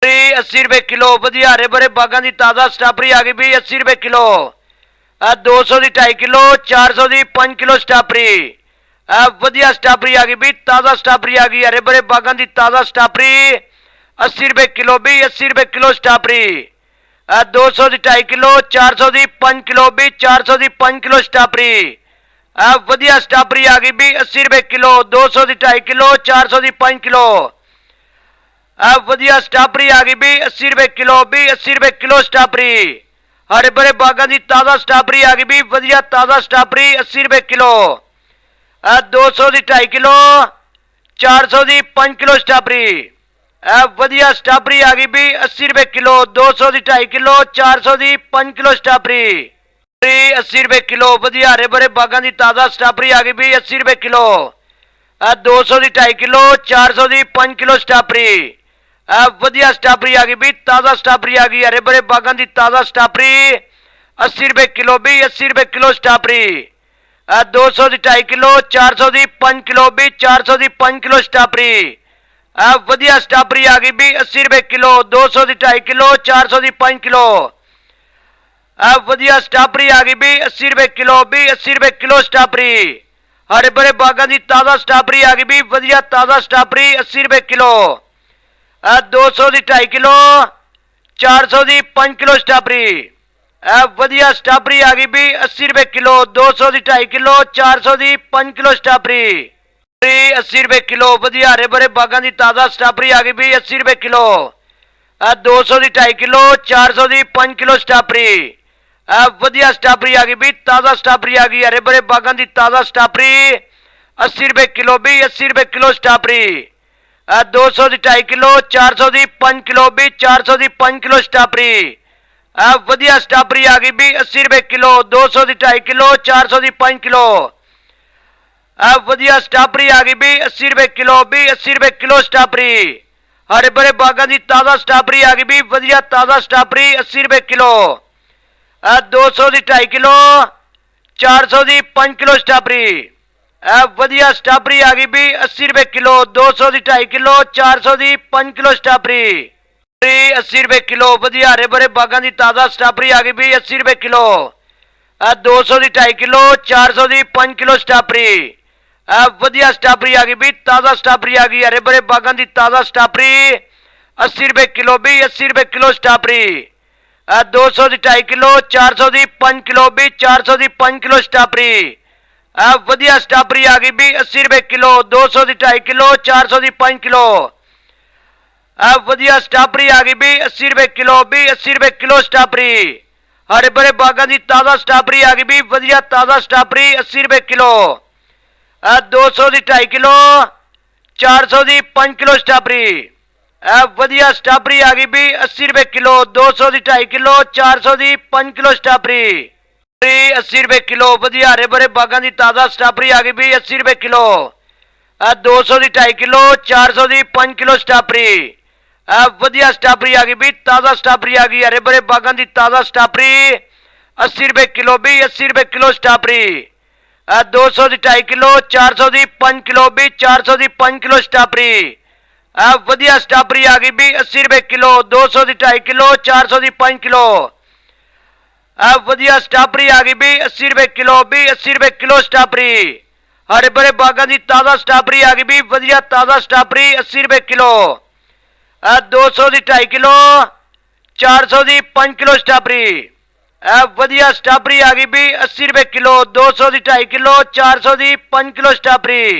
80 रुपए किलो वधिया हरे भरे बागां दी ताज़ा स्ट्रॉबेरी आ गई भी 80 रुपए किलो। 200 दी 2.5 किलो 400 दी 5 किलो स्ट्रॉबेरी। वधिया स्ट्रॉबेरी आ गई भी ताज़ा स्ट्रॉबेरी आ गई हरे भरे बागां दी ताज़ा स्ट्रॉबेरी 80 रुपए किलो भी 80 रुपए किलो स्ट्रॉबेरी। 200 दी 2.5 किलो 400 दी 5 किलो भी 400 दी 5 किलो स्ट्रॉबेरी। वधिया स्ट्रॉबेरी आ गई भी 80 रुपए किलो 200 दी 2.5 किलो 400 दी 5 किलो। वधिया स्ट्रॉबेरी आ गई भी 80 रुपए किलो भी 80 रुपए किलो स्ट्रॉबेरी। हरे भरे बागां दी ताज़ा स्ट्रॉबेरी आ गई भी वधिया ताज़ा स्ट्रॉबेरी 80 रुपए किलो। 200 दी 2.5 किलो 400 दी 5 किलो स्ट्रॉबेरी। वधिया स्ट्रॉबेरी आ गई भी 80 रुपए किलो 200 दी 2.5 किलो 400 दी 5 किलो स्ट्रॉबेरी। 80 रुपए किलो वधिया हरे भरे बागां दी ताज़ा स्ट्रॉबेरी आ गई भी 80 रुपए किलो। 200 दी 2.5 किलो 400 दी 5 किलो स्ट्रॉबेरी। वधिया स्ट्रॉबेरी आ गई भी ताज़ा स्ट्रॉबेरी आ गई हरे भरे बागां दी ताज़ा स्ट्रॉबेरी 80 रुपए किलो भी 80 रुपए किलो स्ट्रॉबेरी। 200 दी 2.5 किलो 400 दी 5 किलो भी 400 दी 5 किलो स्ट्रॉबेरी। वधिया स्ट्रॉबेरी आ गई भी 80 रुपए किलो 200 दी 2.5 किलो 400 दी 5 किलो। वधिया स्ट्रॉबेरी आ गई भी 80 रुपए किलो भी 80 रुपए किलो स्ट्रॉबेरी। हरे भरे बागां दी ताज़ा स्ट्रॉबेरी आ गई भी वधिया ताज़ा स्ट्रॉबेरी 80 रुपए किलो। 200 दी 2.5 किलो 400 दी 5 किलो स्ट्रॉबेरी। वधिया स्ट्रॉबेरी आ गई भी 80 रुपए किलो 200 दी 2.5 किलो 400 दी 5 किलो स्ट्रॉबेरी। 80 रुपए किलो वधिया हरे भरे बागां दी ताज़ा स्ट्रॉबेरी आ गई भी 80 रुपए किलो। 200 दी 2.5 किलो 400 दी 5 किलो स्ट्रॉबेरी। वधिया स्ट्रॉबेरी आ गई भी ताज़ा स्ट्रॉबेरी आ गई हरे भरे बागां दी ताज़ा स्ट्रॉबेरी 80 रुपए किलो भी 80 रुपए किलो स्ट्रॉबेरी। 200 दी 2.5 किलो 400 दी 5 किलो भी 400 दी 5 किलो स्ट्रॉबेरी। वधिया स्ट्रॉबेरी आ गई भी 80 रुपए किलो 200 दी 2.5 किलो 400 दी 5 किलो। वधिया स्ट्रॉबेरी आ गई भी 80 रुपए किलो भी 80 रुपए किलो स्ट्रॉबेरी। हरे भरे बागां दी ताज़ा स्ट्रॉबेरी आ गई भी वधिया ताज़ा स्ट्रॉबेरी 80 रुपए किलो। 200 दी 2.5 किलो 400 दी 5 किलो स्ट्रॉबेरी। वधिया स्ट्रॉबेरी आ गई भी 80 रुपए किलो 200 दी 2.5 किलो 400 दी 5 किलो स्ट्रॉबेरी। 80 रुपए किलो वधिया हरे भरे बागां दी ताज़ा स्ट्रॉबेरी आ गई भी 80 रुपए किलो। 200 दी 2.5 किलो 400 दी 5 किलो स्ट्रॉबेरी। वधिया स्ट्रॉबेरी आ गई भी ताज़ा स्ट्रॉबेरी आ गई हरे भरे बागां दी ताज़ा स्ट्रॉबेरी 80 रुपए किलो भी 80 रुपए किलो स्ट्रॉबेरी। 200 दी 2.5 किलो 400 दी 5 किलो भी 400 दी 5 किलो स्ट्रॉबेरी। वधिया स्ट्रॉबेरी आ गई भी 80 रुपए किलो 200 दी 2.5 किलो 400 दी 5 किलो। वधिया स्ट्रॉबेरी आ गई भी 80 रुपए किलो भी 80 रुपए किलो स्ट्रॉबेरी। हरे भरे बागां दी ताज़ा स्ट्रॉबेरी आ गई भी वधिया ताज़ा स्ट्रॉबेरी 80 रुपए किलो। 200 दी 2.5 किलो 400 दी 5 किलो स्ट्रॉबेरी। वधिया स्ट्रॉबेरी आ गई भी 80 रुपए किलो 200 दी 2.5 किलो 400 दी 5 किलो स्ट्रॉबेरी। 80 रुपए किलो वधिया हरे भरे बागां दी ताज़ा स्ट्रॉबेरी आ गई भी 80 रुपए किलो। 200 दी 2.5 किलो 400 दी 5 किलो स्ट्रॉबेरी। वधिया स्ट्रॉबेरी आ गई भी ताज़ा स्ट्रॉबेरी आ गई हरे भरे बागां दी ताज़ा स्ट्रॉबेरी 80 रुपए किलो भी 80 रुपए किलो स्ट्रॉबेरी। 200 दी 2.5 किलो 400 दी 5 किलो भी 400 दी 5 किलो स्ट्रॉबेरी। वधिया स्ट्रॉबेरी आ गई भी 80 रुपए किलो 200 दी 2.5 किलो 400 दी 5 किलो। वधिया स्ट्रॉबेरी आ गई भी 80 रुपए किलो भी 80 रुपए किलो स्ट्रॉबेरी। हरे भरे बागां दी ताज़ा स्ट्रॉबेरी आ गई भी वधिया ताज़ा स्ट्रॉबेरी 80 रुपए किलो। 200 दी 2.5 किलो 400 दी 5 किलो स्ट्रॉबेरी। वधिया स्ट्रॉबेरी आ गई भी 80 रुपए किलो 200 दी 2.5 किलो 400 दी 5 किलो स्ट्रॉबेरी।